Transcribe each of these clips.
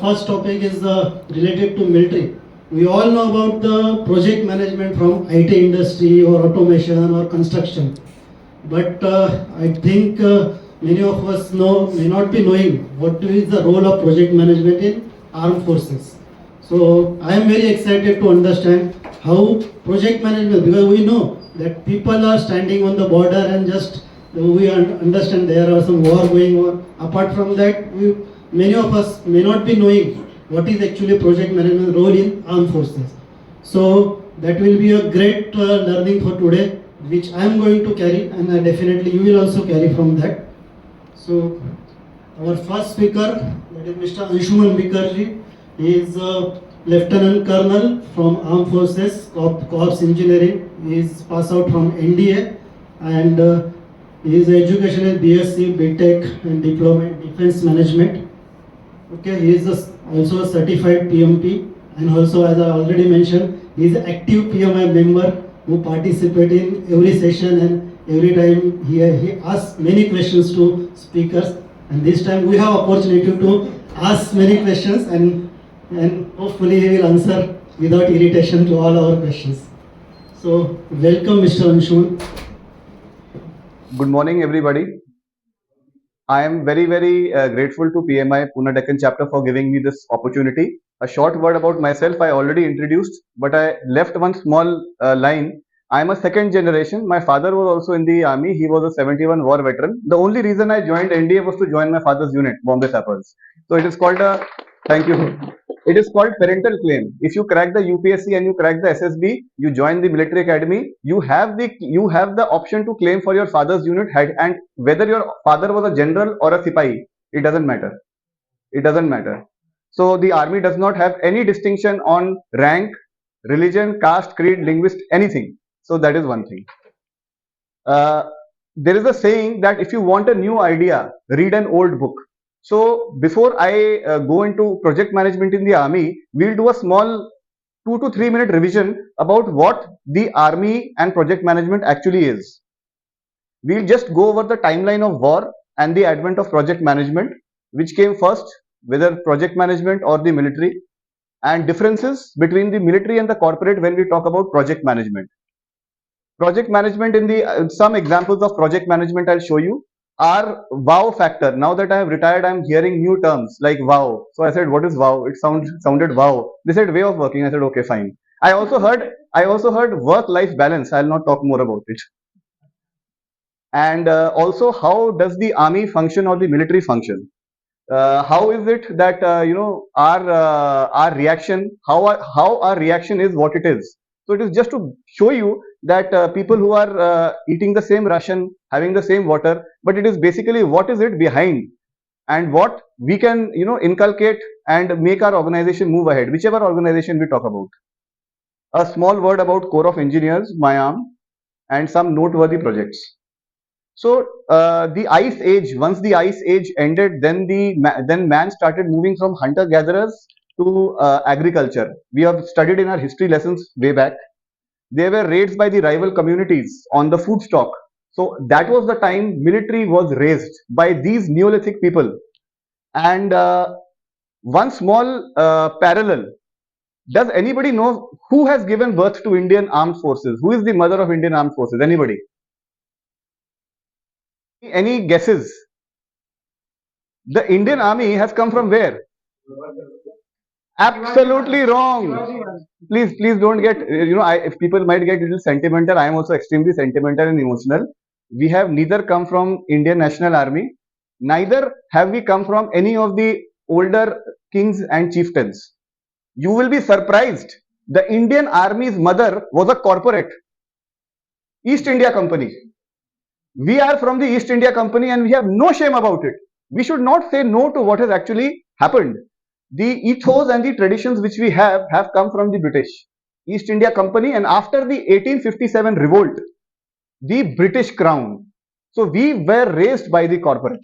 first topic is related to military. We all know about the project management from IT industry or automation or construction. But I think many of us may not be knowing what is the role of project management in armed forces. So I am very excited to understand how project management, because we know that people are standing on the border and just we understand there are some war going on. Apart from that, many of us may not be knowing what is actually project management role in armed forces. So that will be a great learning for today, which I am going to carry, and definitely you will also carry from that. So our first speaker, that is Mr. Angshumaan Mukerjee. He is a Lieutenant Colonel from Armed Forces, Corps Engineering. He is passed out from NDA, and his education is BSc, BTech and Diploma in Defense Management. Okay, he is also a certified PMP, and also, as I already mentioned, he is an active PMI member who participate in every session, and every time he asks many questions to speakers. And this time we have opportunity to ask many questions, and hopefully he will answer without irritation to all our questions. So welcome, Mr. Angshumaan. Good morning, everybody. I am very grateful to PMI Pune Deccan chapter for giving me this opportunity. A short word about myself I already introduced, but I left one small line. I am a second generation. My father was also in the army. He was a 71 war veteran. The only reason I joined NDA was to join my father's unit, Bombay Sappers. So it is called a, thank you. It is called parental claim. If you crack the UPSC and you crack the SSB, you join the military academy, you have the option to claim for your father's unit, and whether your father was a general or a sipahi, it doesn't matter. It doesn't matter. So the army does not have any distinction on rank, religion, caste, creed, linguist, anything. So that is one thing. There is a saying that if you want a new idea, read an old book. So before I go into project management in the army, we'll do a small 2 to 3 minute revision about what the army and project management actually is. We'll just go over the timeline of war and the advent of project management, which came first, whether project management or the military, and differences between the military and the corporate when we talk about project management. Project management in the some examples of project management I'll show you are wow factor. Now that I have retired, I'm hearing new terms like wow. So I said, what is wow? It sounded wow. They said way of working. I said, okay, fine. I also heard work-life balance. I'll not talk more about it. And also, how does the army function or the military function? How is it that our reaction, how our reaction is what it is? So it is just to show you that people who are eating the same ration, having the same water, but it is basically what is it behind, and what we can inculcate and make our organization move ahead, whichever organization we talk about. A small word about Corps of Engineers, my arm, and some noteworthy projects. So the ice age, once the ice age ended, then man started moving from hunter gatherers to agriculture. We have studied in our history lessons way back. There were raids by the rival communities on the food stock. So that was the time military was raised by these Neolithic people. And one small parallel. Does anybody know who has given birth to Indian Armed Forces? Who is the mother of Indian Armed Forces? Anybody? Any guesses? The Indian Army has come from where? Absolutely wrong. Please don't get, if people might get a little sentimental, I am also extremely sentimental and emotional. We have neither come from Indian National Army, neither have we come from any of the older kings and chieftains. You will be surprised. The Indian Army's mother was a corporate, East India Company. We are from the East India Company and we have no shame about it. We should not say no to what has actually happened. The ethos and the traditions which we have come from the British, East India Company, and after the 1857 revolt, the British Crown. So we were raised by the corporate.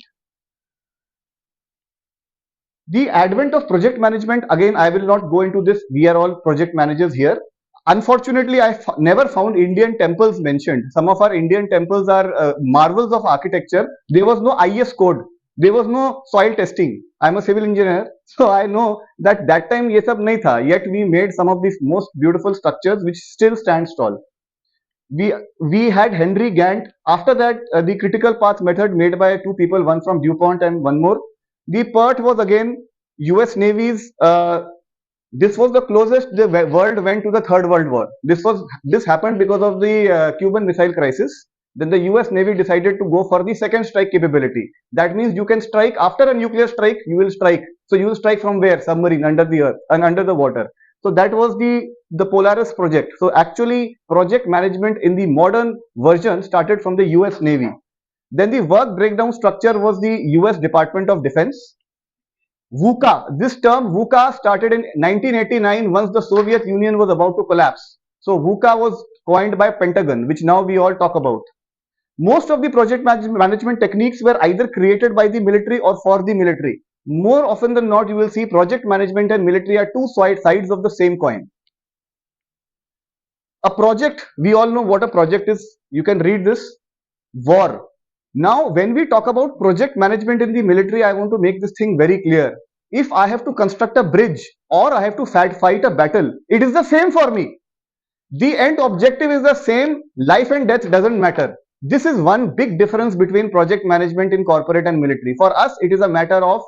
The advent of project management, again, I will not go into this. We are all project managers here. Unfortunately, I never found Indian temples mentioned. Some of our Indian temples are marvels of architecture. There was no IS code. There was no soil testing. I'm a civil engineer, so I know that that time ये सब नहीं था. Yet we made some of these most beautiful structures which still stand tall. We had Henry Gantt. After that, the critical path method made by two people, one from DuPont and one more. The PERT was again US Navy's. This was the closest the world went to the Third World War. This happened because of the Cuban Missile Crisis. Then the US Navy decided to go for the second strike capability. That means you can strike after a nuclear strike. You will strike. So you will strike from where? Submarine, under the earth and under the water. So that was the Polaris project. So actually, project management in the modern version started from the US Navy. Then the work breakdown structure was the US Department of Defense. VUCA, this term VUCA started in 1989 once the Soviet Union was about to collapse. So VUCA was coined by Pentagon, which now we all talk about. Most of the project management techniques were either created by the military or for the military. More often than not, you will see project management and military are two sides of the same coin. A project, we all know what a project is. You can read this. War. Now, when we talk about project management in the military, I want to make this thing very clear. If I have to construct a bridge or I have to fight a battle, it is the same for me. The end objective is the same. Life and death doesn't matter. This is one big difference between project management in corporate and military. For us, it is a matter of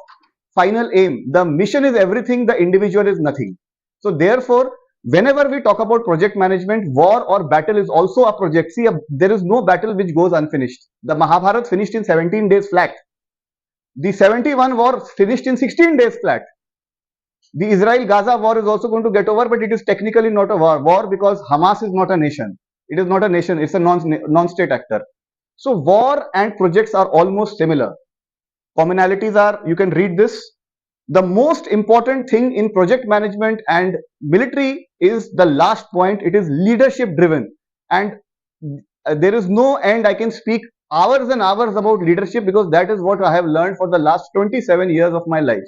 final aim. The mission is everything, the individual is nothing. So therefore, whenever we talk about project management, war or battle is also a project. See, there is no battle which goes unfinished. The Mahabharata finished in 17 days flat. The 71 war finished in 16 days flat. The Israel-Gaza war is also going to get over, but it is technically not a war because Hamas is not a nation. It is not a nation, it's a non-state actor. So war and projects are almost similar. Commonalities are, you can read this. The most important thing in project management and military is the last point. It is leadership driven, and there is no end. I can speak hours and hours about leadership because that is what I have learned for the last 27 years of my life.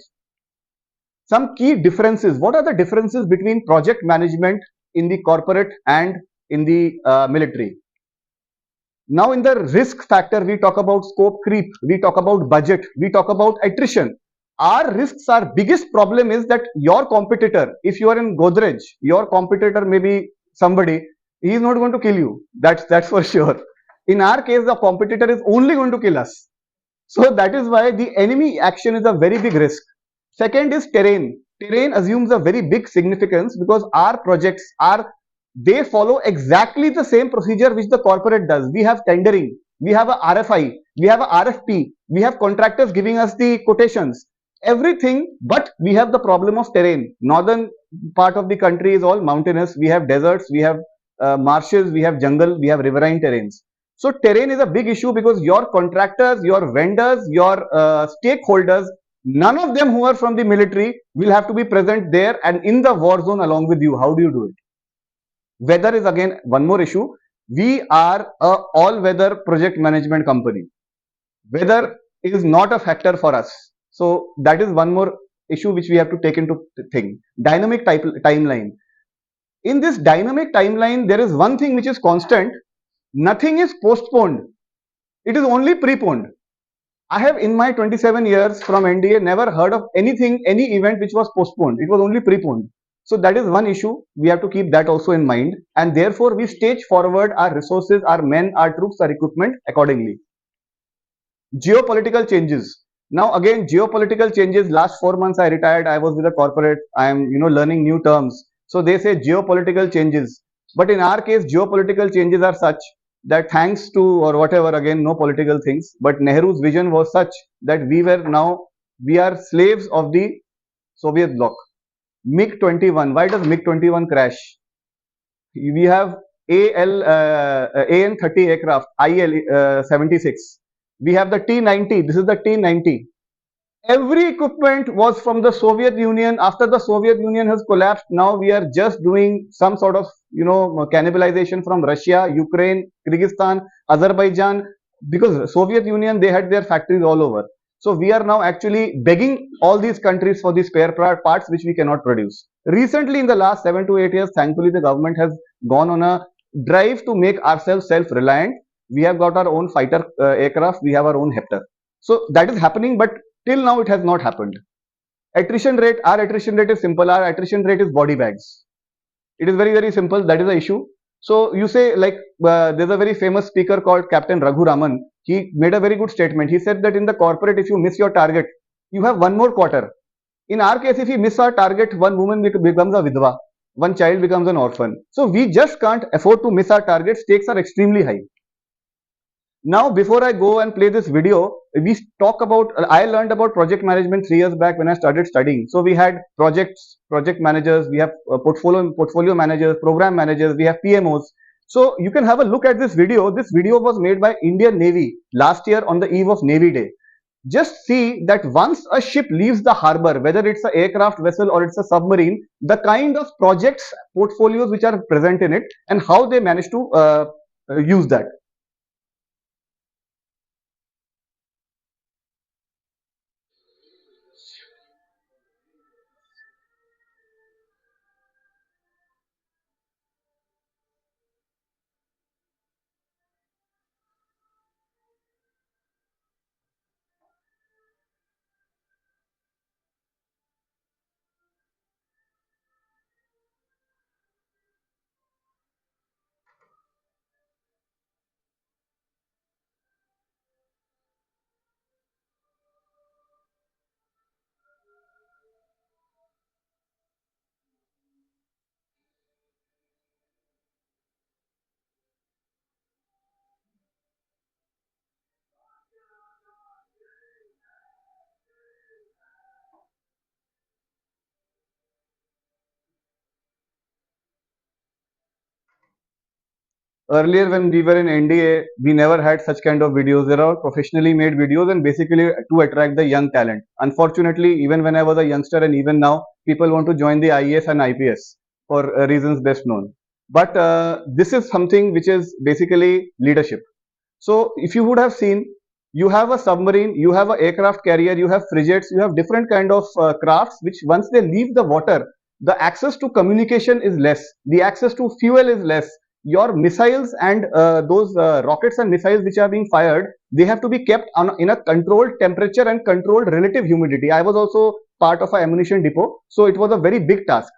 Some key differences. What are the differences between project management in the corporate and in the military? Now, in the risk factor, we talk about scope creep, we talk about budget, we talk about attrition. Our risks, our biggest problem is that your competitor, if you are in Godrej, your competitor may be somebody, he is not going to kill you. That's for sure. In our case, the competitor is only going to kill us. So that is why the enemy action is a very big risk. Second is terrain. Terrain assumes a very big significance because our projects they follow exactly the same procedure which the corporate does. We have tendering, we have a RFI, we have a RFP, we have contractors giving us the quotations, everything, but we have the problem of terrain. Northern part of the country is all mountainous, we have deserts, we have marshes, we have jungle, we have riverine terrains. So terrain is a big issue because your contractors, your vendors, your stakeholders, none of them who are from the military will have to be present there and in the war zone along with you. How do you do it? Weather is again one more issue. We are a all-weather project management company. Weather is not a factor for us. So that is one more issue which we have to take into thing. Dynamic timeline. In this dynamic timeline, there is one thing which is constant. Nothing is postponed. It is only preponed. I have in my 27 years from NDA never heard of anything, any event which was postponed. It was only preponed. So that is one issue. We have to keep that also in mind. And therefore, we stage forward our resources, our men, our troops, our equipment accordingly. Geopolitical changes. Now again, geopolitical changes. Last 4 months I retired. I was with a corporate. I am learning new terms. So they say geopolitical changes. But in our case, geopolitical changes are such that thanks to or whatever, again no political things, but Nehru's vision was such that we are slaves of the Soviet bloc. MiG-21. Why does MiG-21 crash? We have AN-30 aircraft, IL-76. We have the T-90. This is the T-90. Every equipment was from the Soviet Union. After the Soviet Union has collapsed, now we are just doing some sort of cannibalization from Russia, Ukraine, Kyrgyzstan, Azerbaijan, because Soviet Union, they had their factories all over. So we are now actually begging all these countries for the spare parts which we cannot produce. Recently, in the last 7 to 8 years, thankfully the government has gone on a drive to make ourselves self-reliant. We have got our own fighter aircraft, we have our own Hepter. So that is happening, but till now it has not happened. Attrition rate, our attrition rate is simple. Our attrition rate is body bags. It is very, very simple. That is the issue. So you say, like, there's a very famous speaker called Captain Raghu Raman. He made a very good statement. He said that in the corporate, if you miss your target, you have one more quarter. In our case, if we miss our target, one woman becomes a vidva, one child becomes an orphan. So we just can't afford to miss our targets. Stakes are extremely high. Now, before I go and play this video, we talk about, I learned about project management 3 years back when I started studying. So we had project managers, we have portfolio managers, program managers, we have PMOs. So you can have a look at this video. This video was made by Indian Navy last year on the eve of Navy Day. Just see that once a ship leaves the harbor, whether it's an aircraft vessel or it's a submarine, the kind of projects, portfolios which are present in it and how they manage to use that. Earlier when we were in NDA, we never had such kind of videos. There are professionally made videos and basically to attract the young talent. Unfortunately, even when I was a youngster and even now, people want to join the IAS and IPS for reasons best known. But this is something which is basically leadership. So if you would have seen, you have a submarine, you have an aircraft carrier, you have frigates, you have different kind of crafts which once they leave the water, the access to communication is less, the access to fuel is less. Your missiles and those rockets and missiles which are being fired, they have to be kept in a controlled temperature and controlled relative humidity. I was also part of an ammunition depot, so it was a very big task.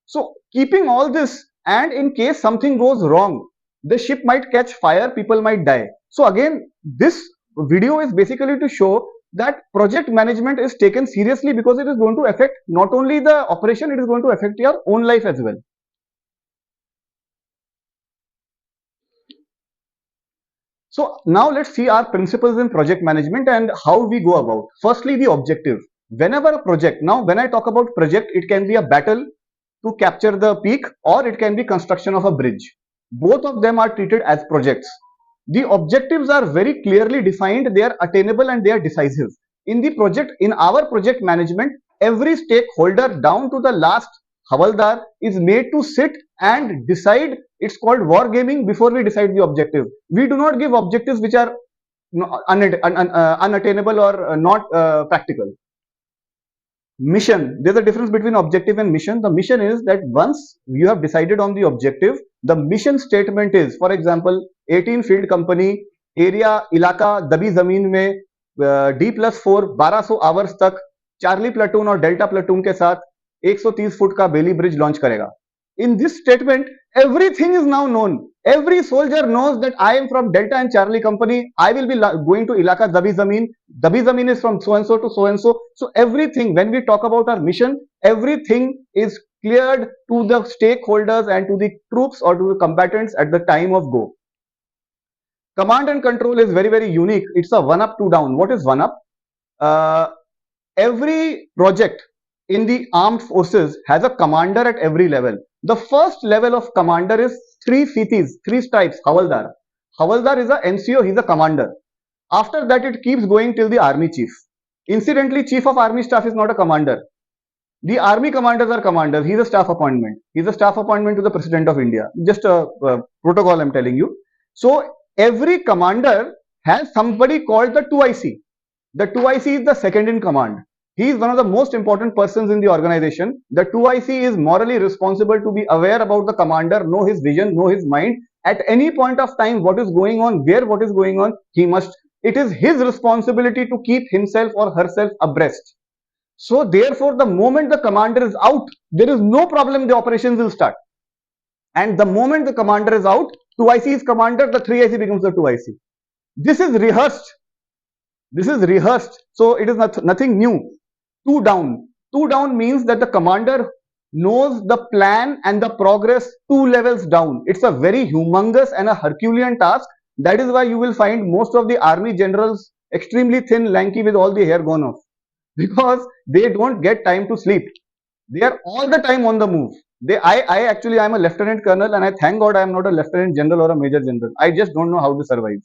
So keeping all this, and in case something goes wrong, the ship might catch fire, people might die. So again, this video is basically to show that project management is taken seriously because it is going to affect not only the operation, it is going to affect your own life as well. So now let's see our principles in project management and how we go about. Firstly, the objective. Whenever a project, now when I talk about project, it can be a battle to capture the peak or it can be construction of a bridge. Both of them are treated as projects. The objectives are very clearly defined, they are attainable and they are decisive. In the project, in our project management, every stakeholder down to the last Havaldar is made to sit and decide. It's called wargaming before we decide the objective. We do not give objectives which are unattainable or not practical. Mission, there's a difference between objective and mission. The mission is that once you have decided on the objective, the mission statement is, for example, 18 field company, area इलाका दबी जमीन में D+4 1200 hours तक Charlie platoon और delta platoon के साथ 130 foot का बेली bridge launch करेगा. In this statement, everything is now known. Every soldier knows that I am from Delta and Charlie company. I will be going to Ilaka Dabi Zameen. Dabi Zameen is from so and so to so and so. So everything, when we talk about our mission, everything is cleared to the stakeholders and to the troops or to the combatants at the time of go. Command and control is very, very unique. It's a 1 up, 2 down. What is 1 up? Every project in the armed forces has a commander at every level. The first level of commander is 3 CTs, 3 stripes, Havaldar. Havaldar is a NCO, he's a commander. After that, it keeps going till the army chief. Incidentally, chief of army staff is not a commander. The army commanders are commanders. He's a staff appointment. He's a staff appointment to the president of India. Just a protocol I'm telling you. So every commander has somebody called the 2IC. The 2IC is the second in command. He is one of the most important persons in the organization. The 2IC is morally responsible to be aware about the commander, know his vision, know his mind. At any point of time, what is going on, where what is going on, he must it is his responsibility to keep himself or herself abreast. So therefore, the moment the commander is out, there is no problem, the operations will start. And the moment the commander is out, 2IC is commander, the 3IC becomes the 2IC. This is rehearsed. This is rehearsed. So it is nothing new. Two down. Two down means that the commander knows the plan and the progress 2 levels down. It's a very humongous and a Herculean task. That is why you will find most of the army generals extremely thin, lanky with all the hair gone off. Because they don't get time to sleep. They are all the time on the move. I'm a lieutenant colonel, and I thank God I am not a lieutenant general or a major general. I just don't know how to survive.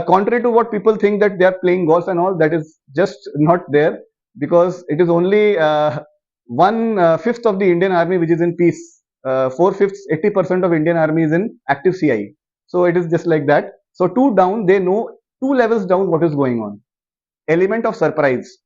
Contrary to what people think that they are playing golf and all, that is just not there, because it is only 1/5 of the Indian army which is in peace. 4/5, 80% of Indian army is in active CI. So it is just like that. So two down, they know 2 levels down what is going on. Element of surprise.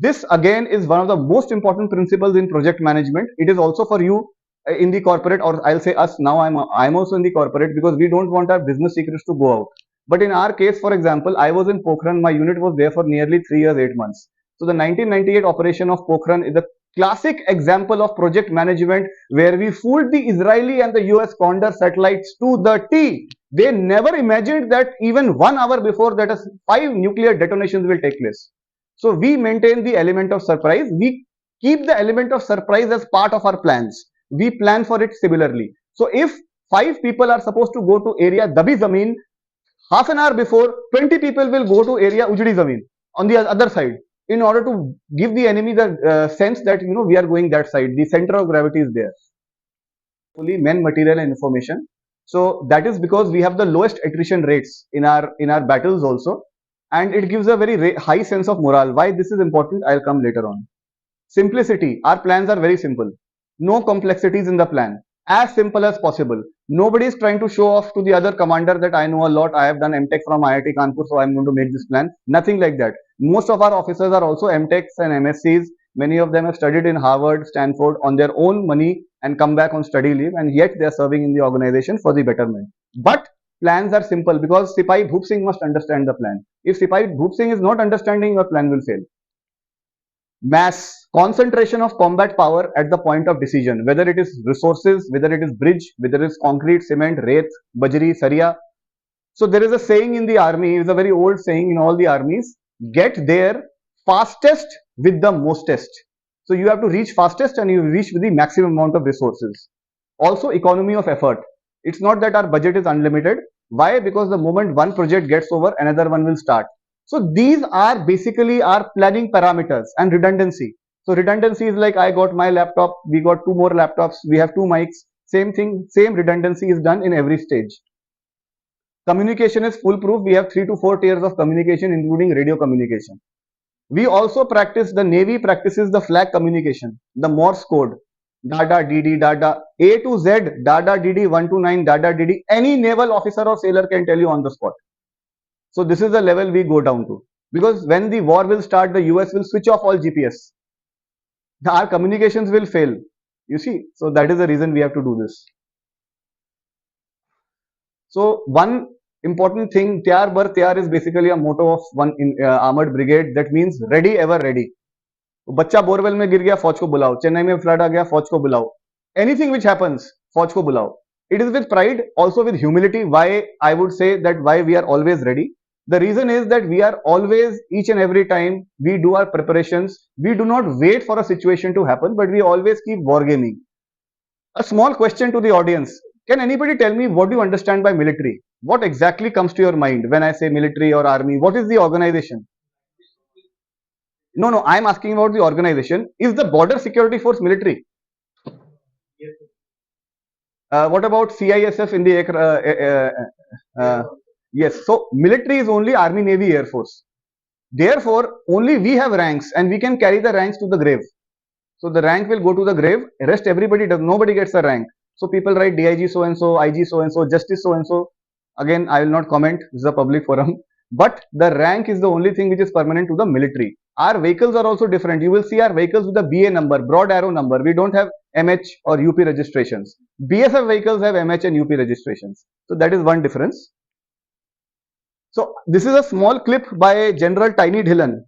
This again is one of the most important principles in project management. It is also for you in the corporate, or I'll say us now. I'm also in the corporate, because we don't want our business secrets to go out. But in our case, for example, I was in Pokhran. My unit was there for nearly 3 years, 8 months. So the 1998 operation of Pokhran is a classic example of project management, where we fooled the Israeli and the US Condor satellites to the T. They never imagined that even 1 hour before that 5 nuclear detonations will take place. So we maintain the element of surprise. We keep the element of surprise as part of our plans. We plan for it similarly. So if 5 people are supposed to go to area Dabi Zameen, half an hour before, 20 people will go to area Ujdi Zameen on the other side, in order to give the enemy the sense that we are going that side. The center of gravity is there. Fully men, material, and information. So that is because we have the lowest attrition rates in our battles also, and it gives a very high sense of morale. Why this is important, I'll come later on. Simplicity. Our plans are very simple. No complexities in the plan. As simple as possible. Nobody is trying to show off to the other commander that I know a lot. I have done MTech from IIT Kanpur, so I'm going to make this plan. Nothing like that. Most of our officers are also MTechs and MSCs. Many of them have studied in Harvard, Stanford on their own money and come back on study leave, and yet they are serving in the organization for the betterment. But plans are simple, because Sipahi Bhoop Singh must understand the plan. If Sipahi Bhoop Singh is not understanding, your plan will fail. Mass, concentration of combat power at the point of decision, whether it is resources, whether it is bridge, whether it is concrete, cement, reith, bajri, saria. So there is a saying in the army, it's a very old saying in all the armies: get there fastest with the mostest. So you have to reach fastest, and you reach with the maximum amount of resources. Also, economy of effort. It's not that our budget is unlimited. Why? Because the moment one project gets over, another one will start. So these are basically our planning parameters. And redundancy. So redundancy is like, I got my laptop, we got 2 more laptops, we have 2 mics. Same thing, same redundancy is done in every stage. Communication is foolproof. We have 3 to 4 tiers of communication, including radio communication. We also practice, the Navy practices the flag communication, the Morse code. Dada, DD, Dada, A to Z, Dada, DD, 1 to 9, Dada, DD. Any naval officer or sailor can tell you on the spot. So this is the level we go down to. Because when the war will start, the US will switch off all GPS. Our communications will fail. You see, so that is the reason we have to do this. So one important thing, Tyar Bar Tyar is basically a motto of one armored brigade. That means ready, ever ready. बच्चा borewell में गिर गया, फौज को बुलाओ. चेन्नई में flood आ गया, फौज को बुलाओ. Anything which happens, फौज को बुलाओ. It is with pride, also with humility. Why I would say that why we are always ready. The reason is that we are always, each and every time we do our preparations, we do not wait for a situation to happen, but we always keep wargaming. A small question to the audience. Can anybody tell me what do you understand by military? What exactly comes to your mind when I say military or army? What is the organization? No, I'm asking about the organization. Is the border security force military? What about CISF in the yes, so military is only Army, Navy, Air Force. Therefore, only we have ranks, and we can carry the ranks to the grave. So the rank will go to the grave. Rest everybody does. Nobody gets a rank. So people write DIG so and so, IG so and so, Justice so and so. Again, I will not comment. This is a public forum. But the rank is the only thing which is permanent to the military. Our vehicles are also different. You will see our vehicles with the BA number, broad arrow number. We don't have MH or UP registrations. BSF vehicles have MH and UP registrations. So that is one difference. So this is a small clip by General Tiny Dhillon.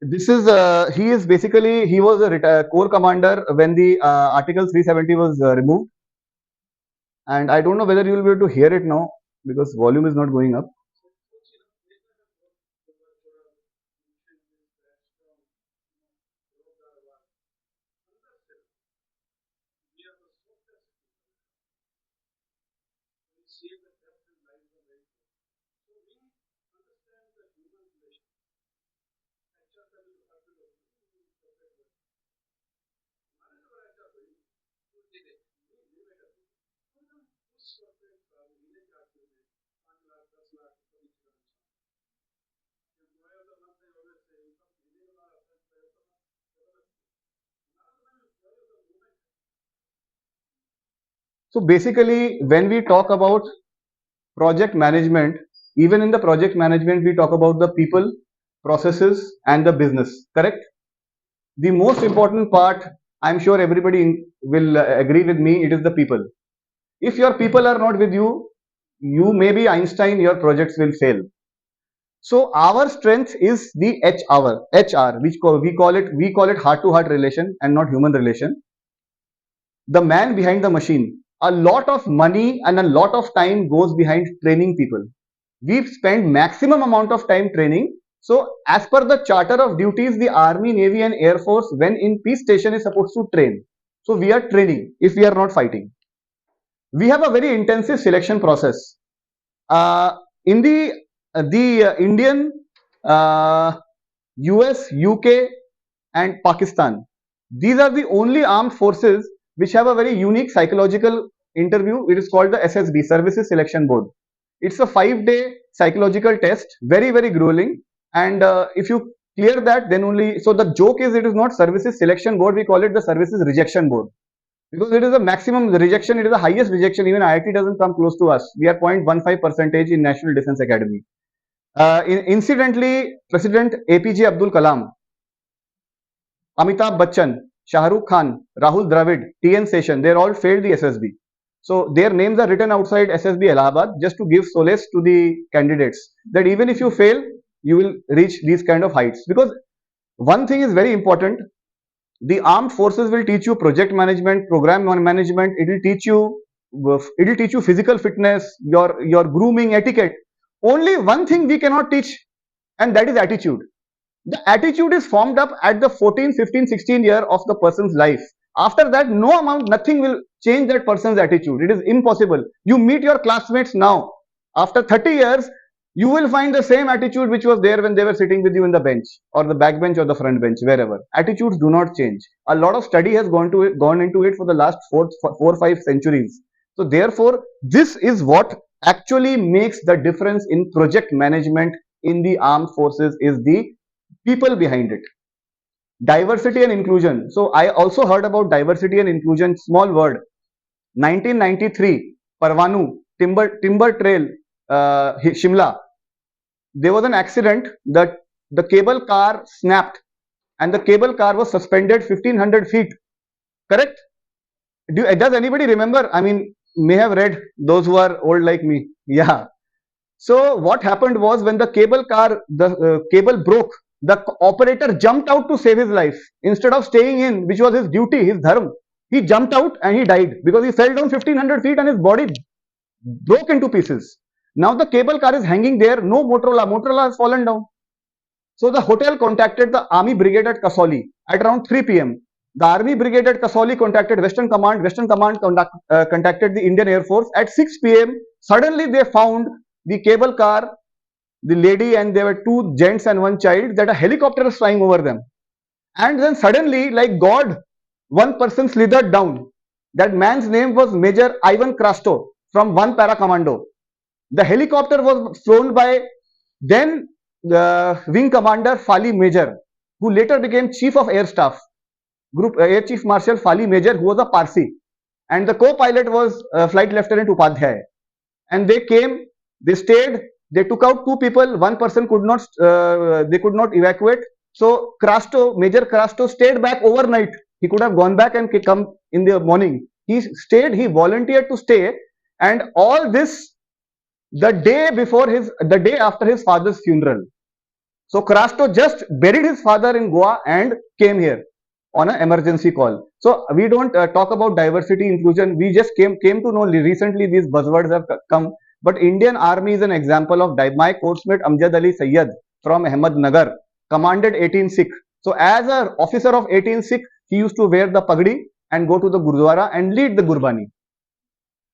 This is he is basically he was a corps commander when the Article 370 was removed, and I don't know whether you will be able to hear it now because volume is not going up. So basically, when we talk about project management, even in the project management, we talk about the people, processes, and the business. Correct? The most important part, I'm sure everybody will agree with me, it is the people. If your people are not with you, you may be Einstein, your projects will fail. So our strength is the HR, which we call it heart to heart relation and not human relation. The man behind the machine. A lot of money and a lot of time goes behind training people. We spend maximum amount of time training. So as per the charter of duties, the Army, Navy and Air Force when in peace station is supposed to train. So we are training if we are not fighting. We have a very intensive selection process. In the Indian, US, UK and Pakistan, these are the only armed forces which have a very unique psychological interview. It is called the SSB, Services Selection Board. It's a 5-day psychological test, very, very grueling. And if you clear that, then only, so the joke is it is not Services Selection Board, we call it the Services Rejection Board. Because it is a maximum rejection, it is the highest rejection, even IIT doesn't come close to us. We are 0.15% in National Defense Academy. Incidentally, President APJ Abdul Kalam, Amitabh Bachchan, Shah Rukh Khan, Rahul Dravid, TN Seshan, they all failed the SSB. So their names are written outside SSB Allahabad just to give solace to the candidates that even if you fail, you will reach these kind of heights. Because one thing is very important, the armed forces will teach you project management, program management, it will teach you physical fitness, your grooming etiquette. Only one thing we cannot teach, and that is attitude. The attitude is formed up at the 14, 15, 16 year of the person's life. After that, nothing will change that person's attitude. It is impossible. You meet your classmates now. After 30 years, you will find the same attitude which was there when they were sitting with you in the bench or the back bench or the front bench, wherever. Attitudes do not change. A lot of study has gone into it for the last 4-5 centuries. So therefore, this is what actually makes the difference in project management in the armed forces is the people behind it. Diversity and inclusion. So I also heard about diversity and inclusion, small word. 1993, Parvanu, timber trail, Shimla. There was an accident that the cable car snapped and the cable car was suspended 1500 feet. Correct? Does anybody remember? I mean, may have read, those who are old like me. Yeah. So what happened was when the cable broke, the operator jumped out to save his life. Instead of staying in, which was his duty, his dharma, he jumped out and he died because he fell down 1500 feet and his body broke into pieces. Now the cable car is hanging there, no Motorola has fallen down. So the hotel contacted the army brigade at Kasauli at around 3 p.m. The army brigade at Kasauli contacted Western Command contacted the Indian Air Force at 6 p.m. Suddenly they found the cable car, the lady, and there were 2 gents and 1 child, that a helicopter was flying over them. And then suddenly, like God, one person slithered down. That man's name was Major Ivan Krasto from 1 Para Commando. The helicopter was flown by then the Wing Commander Fali Major, who later became Chief of Air Staff, Group Air Chief Marshal Fali Major, who was a Parsi. And the co-pilot was Flight Lieutenant Upadhyay. And they came, they stayed, they took out 2 people, 1 person could not, they could not evacuate. So Major Krasto stayed back overnight He could have gone back and come in the morning. He stayed, he volunteered to stay, and all this the day after his father's funeral. So Crasto just buried his father in Goa and came here on an emergency call. So we don't talk about diversity, inclusion. We just came to know recently these buzzwords have come. But Indian Army is an example of my coursemate Amjad Ali Sayyad from Ahmednagar commanded 18 Sikh. So as an officer of 18 Sikh, he used to wear the pagdi and go to the Gurdwara and lead the Gurbani.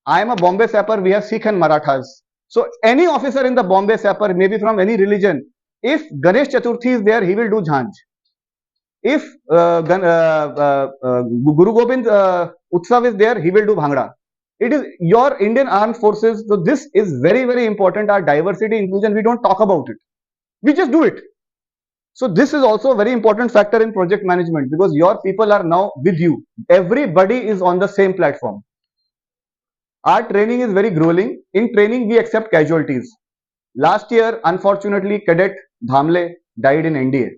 I am a Bombay sapper. We have Sikh and Marathas. So any officer in the Bombay sapper, maybe from any religion, if Ganesh Chaturthi is there, he will do Jhanj. If Guru Gobind Utsav is there, he will do Bhangra. It is your Indian Armed Forces. So this is very, very important. Our diversity, inclusion, we don't talk about it. We just do it. So this is also a very important factor in project management because your people are now with you. Everybody is on the same platform. Our training is very grueling. In training, we accept casualties. Last year, unfortunately, Cadet Dhamle died in NDA.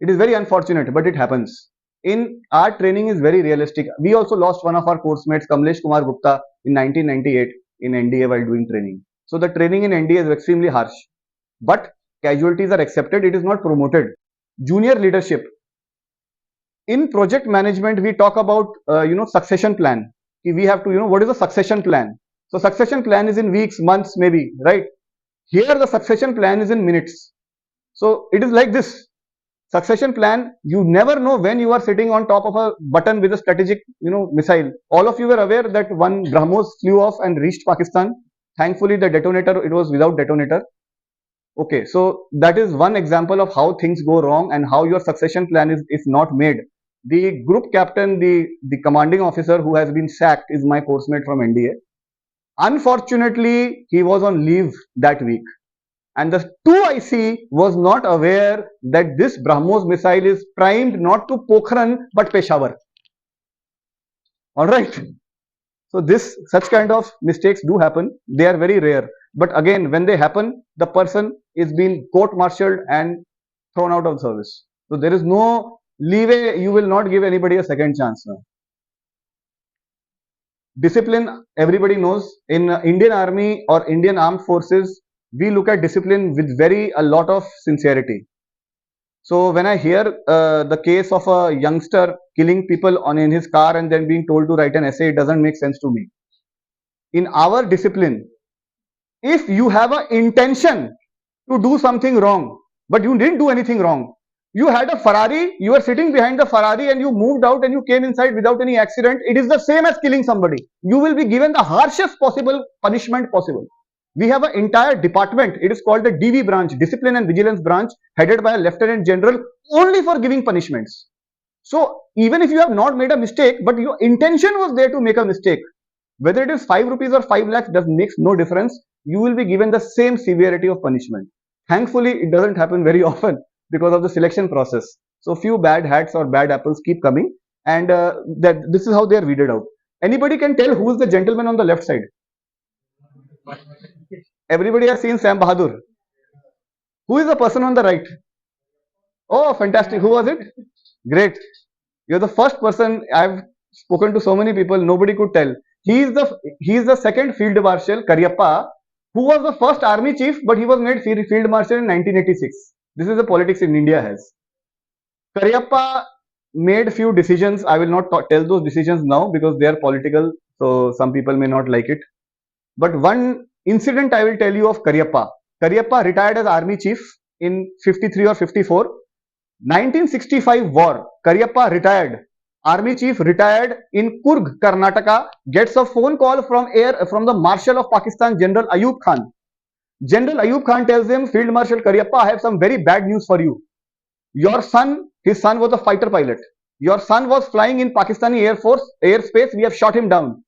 It is very unfortunate, but it happens. In our training is very realistic. We also lost one of our course mates, Kamlesh Kumar Gupta, in 1998 in NDA while doing training. So the training in NDA is extremely harsh. But casualties are accepted. It is not promoted. Junior leadership. In project management, we talk about succession plan. We have to what is a succession plan? So succession plan is in weeks, months, maybe, right? Here the succession plan is in minutes. So it is like this. Succession plan, you never know when you are sitting on top of a button with a strategic, missile. All of you were aware that one BrahMos flew off and reached Pakistan. Thankfully, the detonator, it was without detonator. Okay, so that is one example of how things go wrong and how your succession plan is not made. The group captain, the commanding officer who has been sacked is my course mate from NDA. Unfortunately, he was on leave that week. And the 2IC was not aware that this BrahMos missile is primed not to Pokhran but Peshawar. Alright. So such kind of mistakes do happen. They are very rare. But again, when they happen, the person is being court-martialed and thrown out of service. So there is no leeway. You will not give anybody a second chance now. Discipline, everybody knows. In Indian Army or Indian Armed Forces, we look at discipline with a lot of sincerity. So when I hear the case of a youngster killing people in his car and then being told to write an essay, it doesn't make sense to me. In our discipline, if you have an intention to do something wrong, but you didn't do anything wrong, you had a Ferrari, you were sitting behind the Ferrari and you moved out and you came inside without any accident, it is the same as killing somebody. You will be given the harshest possible punishment possible. We have an entire department, it is called the DV branch, Discipline and Vigilance branch, headed by a Lieutenant General, only for giving punishments. So even if you have not made a mistake, but your intention was there to make a mistake, whether it is 5 rupees or 5 lakhs makes no difference, you will be given the same severity of punishment. Thankfully, it doesn't happen very often because of the selection process. So few bad hats or bad apples keep coming, and this is how they are weeded out. Anybody can tell who is the gentleman on the left side? Everybody has seen Sam Bahadur. Who is the person on the right? Oh, fantastic. Who was it? Great. You're the first person. I've spoken to so many people, nobody could tell. He is the second Field Marshal, Karyappa, who was the first army chief, but he was made Field Marshal in 1986. This is the politics in India has. Karyappa made few decisions. I will not tell those decisions now because they are political, so some people may not like it. But one incident I will tell you of Karyappa. Karyappa retired as army chief in 53 or 54. 1965 war, Karyappa retired. Army chief retired in Kurg, Karnataka, gets a phone call from the Marshal of Pakistan, General Ayub Khan. General Ayub Khan tells him, Field Marshal Karyappa, I have some very bad news for you. Your son, his son was a fighter pilot. Your son was flying in Pakistani Air Force, airspace, we have shot him down.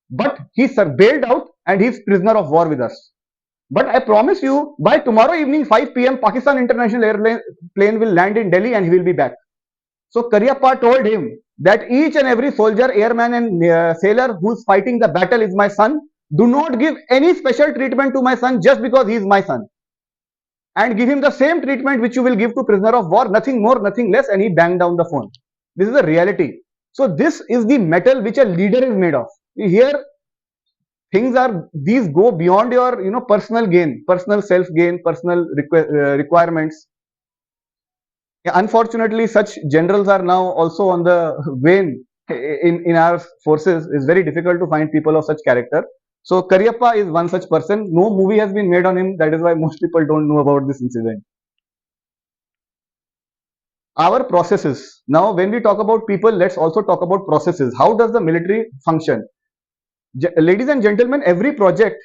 But he bailed out and he is prisoner of war with us. But I promise you, by tomorrow evening 5 PM, Pakistan International Airplane will land in Delhi and he will be back. So Karyappa told him that each and every soldier, airman and sailor who is fighting the battle is my son. Do not give any special treatment to my son just because he is my son. And give him the same treatment which you will give to prisoner of war, nothing more, nothing less, and he banged down the phone. This is the reality. So this is the metal which a leader is made of. Here things are, these go beyond your personal gain, personal self gain, personal requirements. Yeah, unfortunately, such generals are now also on the wane in our forces. It's very difficult to find people of such character. So Karyappa is one such person. No movie has been made on him. That is why most people don't know about this incident. Our processes. Now, when we talk about people, let's also talk about processes. How does the military function? Ladies and gentlemen, every project,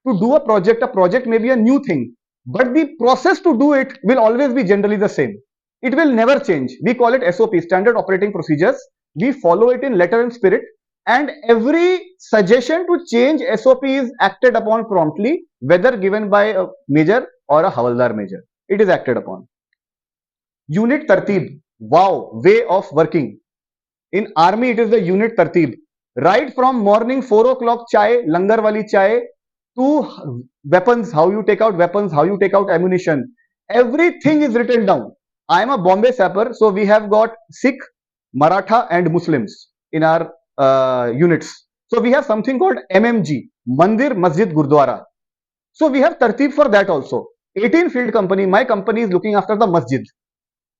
to do a project may be a new thing, but the process to do it will always be generally the same. It will never change. We call it SOP, Standard Operating Procedures. We follow it in letter and spirit, and every suggestion to change SOP is acted upon promptly, whether given by a major or a Havaldar major. It is acted upon. Unit Tartib. Wow, way of working. In army, it is the unit Tartib. Right from morning 4 o'clock chai, langar wali chai, to weapons, how you take out weapons, how you take out ammunition. Everything is written down. I am a Bombay sapper, so we have got Sikh, Maratha and Muslims in our units. So we have something called MMG, Mandir, Masjid, Gurdwara. So we have Tartib for that also. 18 field company, my company is looking after the masjid.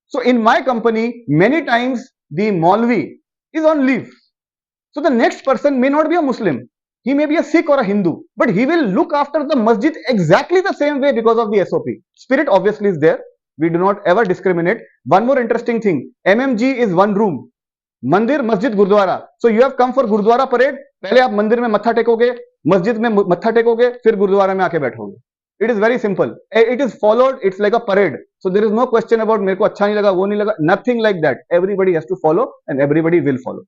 So in my company, many times the Maulvi is on leave. So the next person may not be a Muslim. He may be a Sikh or a Hindu, but he will look after the masjid exactly the same way because of the SOP. Spirit obviously is there. We do not ever discriminate. One more interesting thing. MMG is one room. Mandir, Masjid, Gurdwara. So you have come for Gurdwara parade. पहले आप मंदिर में मत्था टेकोगे, मस्जिद में मत्था टेकोगे, फिर गुरुद्वारा में आके बैठोगे. It is very simple. It is followed. It's like a parade. So there is no question about मेरे को अच्छा नहीं लगा, वो नहीं लगा. Nothing like that. Everybody has to follow, and everybody will follow.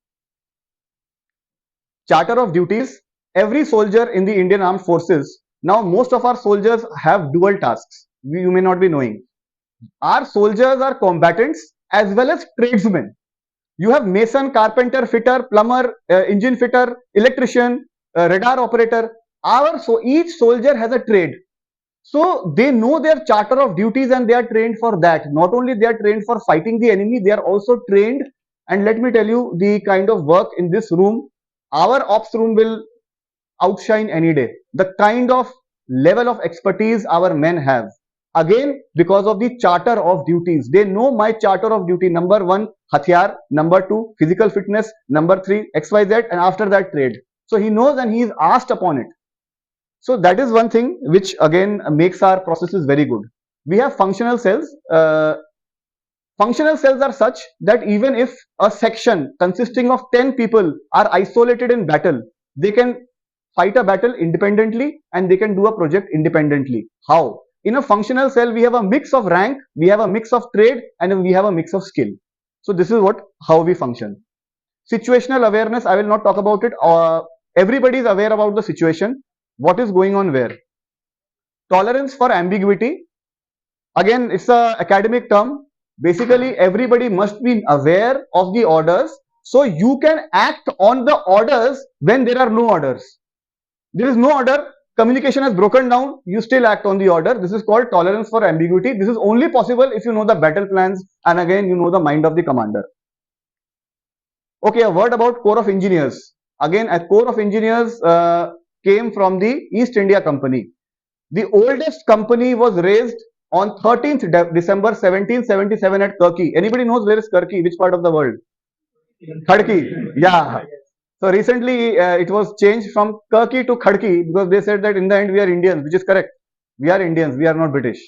Charter of duties. Every soldier in the Indian Armed Forces. Now most of our soldiers have dual tasks. You may not be knowing. Our soldiers are combatants as well as tradesmen. You have mason, carpenter, fitter, plumber, engine fitter, electrician, radar operator. Each soldier has a trade. So they know their charter of duties and they are trained for that. Not only they are trained for fighting the enemy, they are also trained. And let me tell you, the kind of work in this room, our ops room will outshine any day. The kind of level of expertise our men have. Again, because of the charter of duties. They know my charter of duty. Number 1, Hathiar. Number 2, physical fitness. Number 3, XYZ. And after that, trade. So he knows and he is asked upon it. So that is one thing which again makes our processes very good. We have functional cells. Functional cells are such that even if a section consisting of 10 people are isolated in battle, they can fight a battle independently and they can do a project independently. How? In a functional cell, we have a mix of rank, we have a mix of trade, and we have a mix of skill. So this is how we function. Situational awareness, I will not talk about it. Everybody is aware about the situation. What is going on where? Tolerance for ambiguity. Again, it's an academic term. Basically, everybody must be aware of the orders, so you can act on the orders when there are no orders. There is no order, communication has broken down, you still act on the order. This is called tolerance for ambiguity. This is only possible if you know the battle plans and again you know the mind of the commander. Okay, a word about Corps of Engineers. Again, a Corps of Engineers came from the East India Company. The oldest company was raised on 13th December 1777 at Turkey. Anybody knows where is Turkey? Which part of the world? Khadki. Yeah. So recently it was changed from Turkey to Khadki because they said that in the end we are Indians, which is correct. We are Indians, we are not British.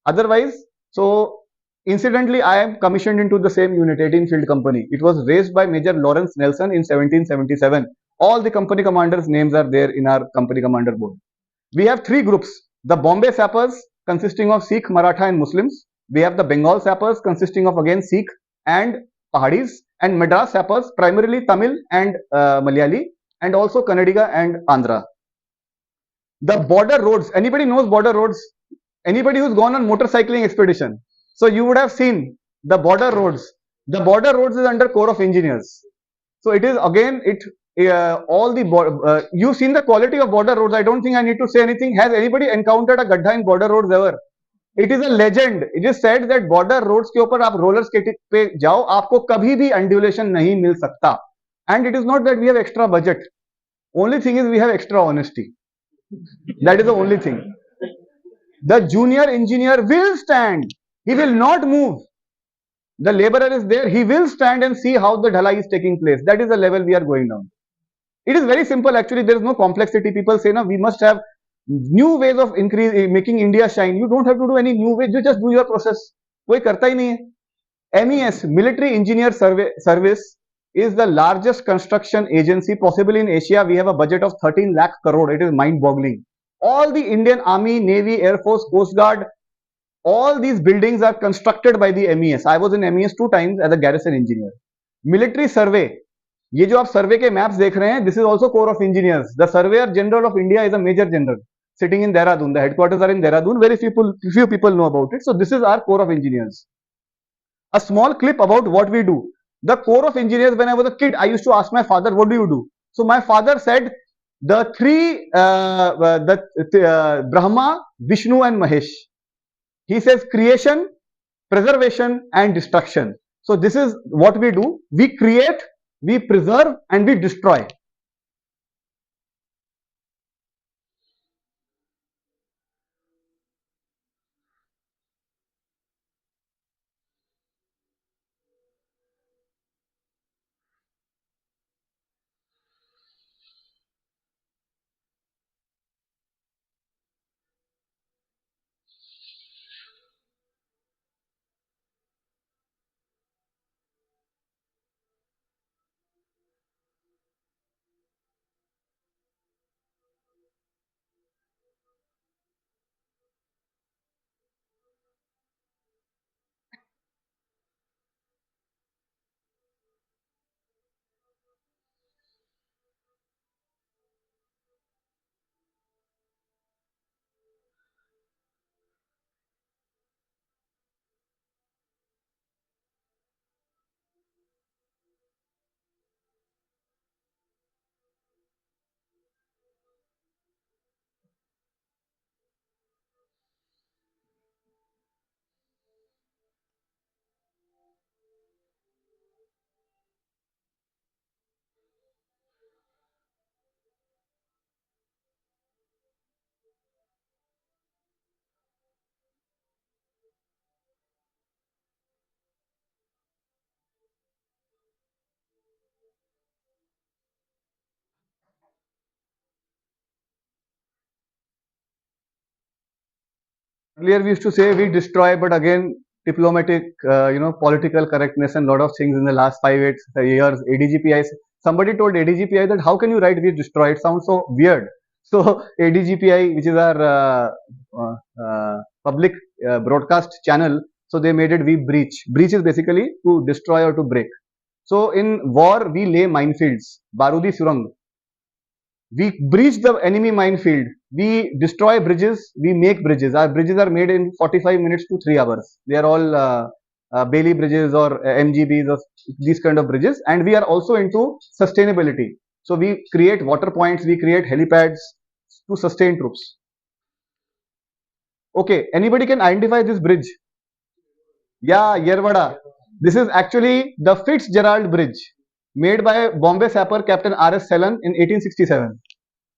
Otherwise, so incidentally, I am commissioned into the same unit, 18 Field Company. It was raised by Major Lawrence Nelson in 1777. All the company commanders' names are there in our company commander board. We have 3 groups. The Bombay Sappers consisting of Sikh, Maratha and Muslims. We have the Bengal Sappers consisting of again Sikh and Pahadis, and Madras Sappers primarily Tamil and Malayali, and also Kannadiga and Andhra. The border roads. Anybody knows border roads? Anybody who's gone on motorcycling expedition? So you would have seen the border roads. The border roads is under Corps of Engineers. So it is again all the you've seen the quality of border roads. I don't think I need to say anything. Has anybody encountered a gadda in border roads ever? It is a legend. It is said that border roads के ऊपर आप roller skate पे जाओ, आपको कभी भी undulation नहीं मिल सकता. And it is not that we have extra budget. Only thing is we have extra honesty. That is the only thing. The junior engineer will stand. He will not move. The laborer is there. He will stand and see how the dhalai is taking place. That is the level we are going down. It is very simple actually. There is no complexity. People say, no, we must have new ways of making India shine. You don't have to do any new way. You just do your process. कोई करता ही नहीं है. MES, Military Engineer Service, is the largest construction agency possibly in Asia. We have a budget of 13 lakh crore. It is mind-boggling. All the Indian Army, Navy, Air Force, Coast Guard, all these buildings are constructed by the MES. I was in MES 2 times as a garrison engineer. Military Survey, ये जो आप सर्वे के maps देख रहे हैं, this is also Corps of Engineers. The Surveyor General of India is a Major General sitting in Dehradun. The headquarters are in Dehradun. Very few people know about it. So this is our Corps of Engineers. A small clip about what we do. The Corps of Engineers, when I was a kid, I used to ask my father, what do you do? So my father said, the three, Brahma, Vishnu and Mahesh. He says creation, preservation and destruction. So this is what we do. We create, we preserve and we destroy. Earlier we used to say we destroy, but again diplomatic, political correctness and lot of things in the last 5-8 years. ADGPI, somebody told ADGPI that how can you write we destroy? It sounds so weird. So ADGPI, which is our public broadcast channel, so they made it we breach. Breach is basically to destroy or to break. So in war we lay minefields, Barudi Surang. We breach the enemy minefield. We destroy bridges. We make bridges. Our bridges are made in 45 minutes to 3 hours. They are all Bailey bridges or MGBs or these kind of bridges. And we are also into sustainability. So we create water points. We create helipads to sustain troops. Okay, anybody can identify this bridge? Yeah, Yerwada. This is actually the Fitzgerald Bridge, made by Bombay sapper Captain R.S. Ceylon in 1867.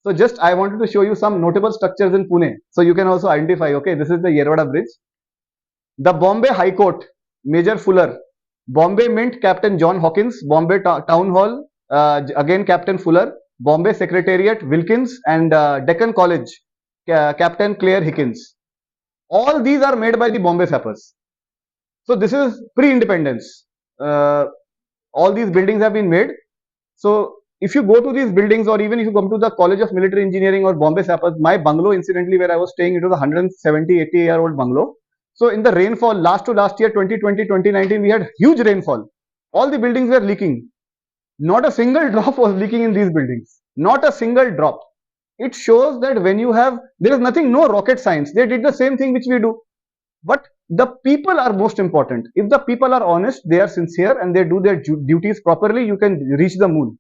So just I wanted to show you some notable structures in Pune. So you can also identify, okay, this is the Yerwada Bridge. The Bombay High Court, Major Fuller. Bombay Mint, Captain John Hawkins. Bombay Town Hall, again Captain Fuller. Bombay Secretariat, Wilkins. And Deccan College, Captain Clare Hickins. All these are made by the Bombay sappers. So this is pre-independence. All these buildings have been made. So if you go to these buildings, or even if you come to the College of Military Engineering or Bombay Sappers, my bungalow, incidentally, where I was staying, it was a 170-80-year-old bungalow. So in the rainfall, last year, 2020, 2019, we had huge rainfall. All the buildings were leaking. Not a single drop was leaking in these buildings. Not a single drop. It shows that when you have, there is nothing, no rocket science. They did the same thing which we do. But the people are most important. If the people are honest, they are sincere and they do their duties properly, you can reach the moon.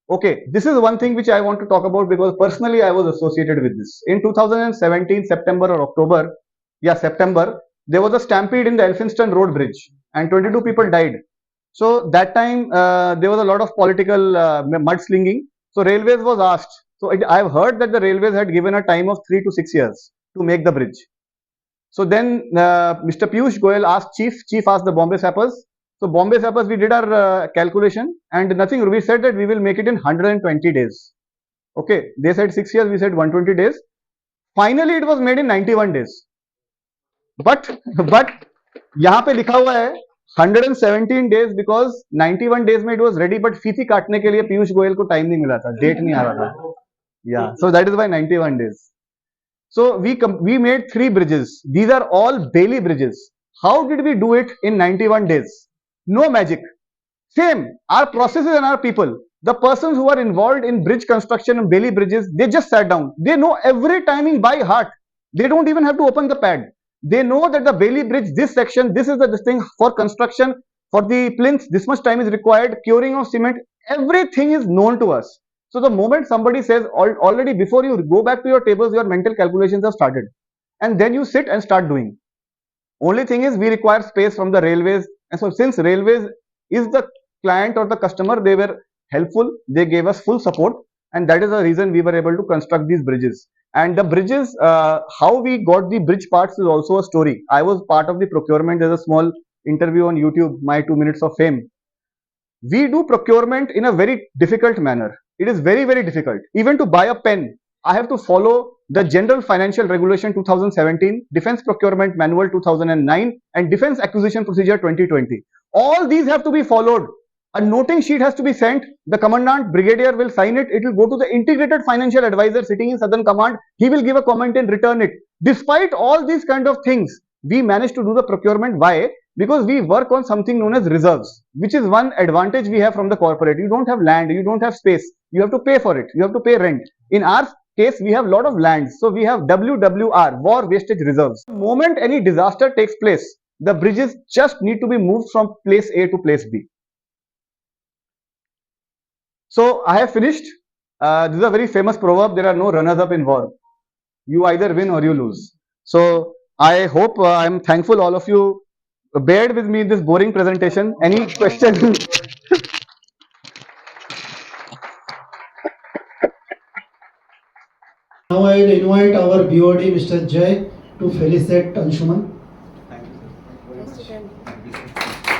Okay, this is one thing which I want to talk about because personally I was associated with this. In 2017, September or October, September, there was a stampede in the Elphinstone Road Bridge and 22 people died. So that time there was a lot of political mudslinging. So railways was asked. So I've heard that the railways had given a time of 3 to 6 years to make the bridge. So then Mr. Piyush Goyal asked Chief asked the Bombay Sappers. So Bombay Sappers, we did our calculation and nothing, we said that we will make it in 120 days. Okay, they said 6 years, we said 120 days. Finally, it was made in 91 days. But यहाँ पे लिखा हुआ है 117 days because 91 days में it was ready, but फीती काटने के लिए पीयूष गोयल को टाइम नहीं मिला था, डेट नहीं आ रहा था. Yeah, so that is why 91 days. So we made 3 bridges. These are all Bailey bridges. How did we do it in 91 days? No magic. Same, our processes and our people. The persons who are involved in bridge construction and Bailey bridges, they just sat down. They know every timing by heart. They don't even have to open the pad. They know that the Bailey bridge, this section, this is this thing for construction, for the plinth, this much time is required, curing of cement, everything is known to us. So the moment somebody says, already before you go back to your tables, your mental calculations have started. And then you sit and start doing. Only thing is we require space from the railways. And so since railways is the client or the customer, they were helpful, they gave us full support, and that is the reason we were able to construct these bridges. And the bridges, how we got the bridge parts is also a story. I was part of the procurement. There's a small interview on YouTube, my 2 minutes of fame. We do procurement in a very difficult manner. It is very, very difficult. Even to buy a pen, I have to follow the General Financial Regulation 2017, Defense Procurement Manual 2009, and Defense Acquisition Procedure 2020. All these have to be followed. A noting sheet has to be sent. The commandant, brigadier will sign it. It will go to the integrated financial advisor sitting in Southern Command. He will give a comment and return it. Despite all these kind of things, we managed to do the procurement. Why? Because we work on something known as reserves, which is one advantage we have from the corporate. You don't have land, you don't have space. You have to pay for it. You have to pay rent. In our case, we have a lot of land. So we have WWR, War Wastage Reserves. The moment any disaster takes place, the bridges just need to be moved from place A to place B. So I have finished. This is a very famous proverb. There are no runners-up in war. You either win or you lose. So I hope I'm thankful all of you bared with me in this boring presentation. Any question? Now I will invite our BOD, Mr. Jay, to felicitate Angshumaan. Thank you, sir. Thank you.